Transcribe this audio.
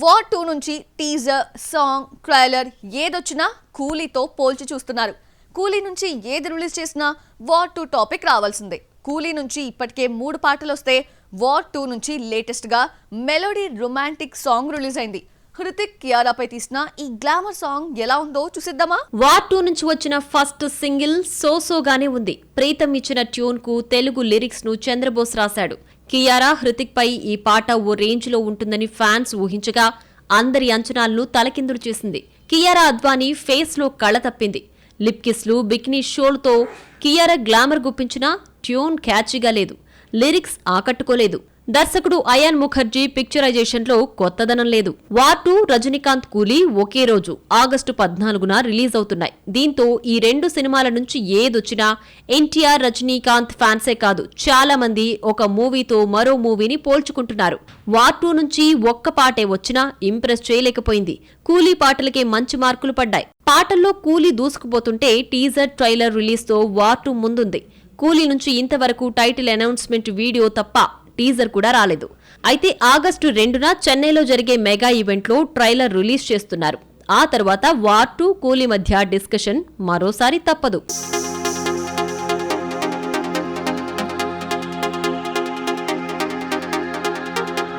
War 2 నుంచి teaser, song, trailer ఏదొచ్చినా కూలీతో పోల్చి చూస్తున్నారు. కూలీ నుంచి ఏది రిలీజ్ చేసినా వార్ 2 టాపిక్ రావాల్సిందే. కూలీ నుంచి ఇప్పటికే 3 పాటలు వస్తే వార్ 2 నుంచి లేటెస్ట్ గా మెలోడీ రొమాంటిక్ సాంగ్ రిలీజ్ అయింది. హృతిక్ కియారాపై తీసిన ఈ గ్లామర్ సాంగ్ ఎలా ఉందో చూసిద్దామా? వార్ 2 నుంచి వచ్చిన ఫస్ట్ సింగిల్ సోసోగానే ఉంది. ప్రీతం ఇచ్చిన ట్యూన్ కు తెలుగు లిరిక్స్ ను చంద్రబోస్ రాశాడు. కియారా హృతిక్ పై ఈ పాట ఓ రేంజ్ లో ఉంటుందని ఫ్యాన్స్ ఊహించగా అందరి అంచనాలను తలకిందులు చేసింది. కియారా అద్వానీ ఫేస్ లో కళ తప్పింది. లిప్ కిస్లు, బికినీ షోలతో కియారా గ్లామర్ గుప్పించినా ట్యూన్ క్యాచీగా లేదు. లిరిక్స్ ఆకట్టుకోలేదు. దర్శకుడు అయాన్ ముఖర్జీ పిక్చరైజేషన్ లో కొత్తదనం లేదు. వార్ 2, రజనీకాంత్, కూలీ ఒకే రోజు ఆగస్టు 14న రిలీజ్ అవుతున్నాయి. దీంతో ఈ 2 సినిమాల నుంచి ఏదొచ్చినా ఎన్టీఆర్, రజనీకాంత్ ఫ్యాన్సే కాదు, చాలా మంది ఒక మూవీతో మరో మూవీని పోల్చుకుంటున్నారు. వార్ 2 నుంచి ఒక్క పాటే వచ్చినా ఇంప్రెస్ చేయలేకపోయింది. కూలీ పాటలకే మంచి మార్కులు పడ్డాయి. పాటల్లో కూలీ దూసుకుపోతుంటే టీజర్, ట్రైలర్ రిలీజ్ తో వార్ 2 ముందుంది. కూలీ నుంచి ఇంతవరకు టైటిల్ అనౌన్స్మెంట్ వీడియో తప్ప టీజర్ కూడా రాలేదు. అయితే ఆగస్టు 2న చెన్నైలో జరిగే మెగా ఈవెంట్లో ట్రైలర్ రిలీజ్ చేస్తున్నారు. ఆ తర్వాత వార్ 2, కూలీ మధ్య డిస్కషన్ మరోసారి తప్పదు.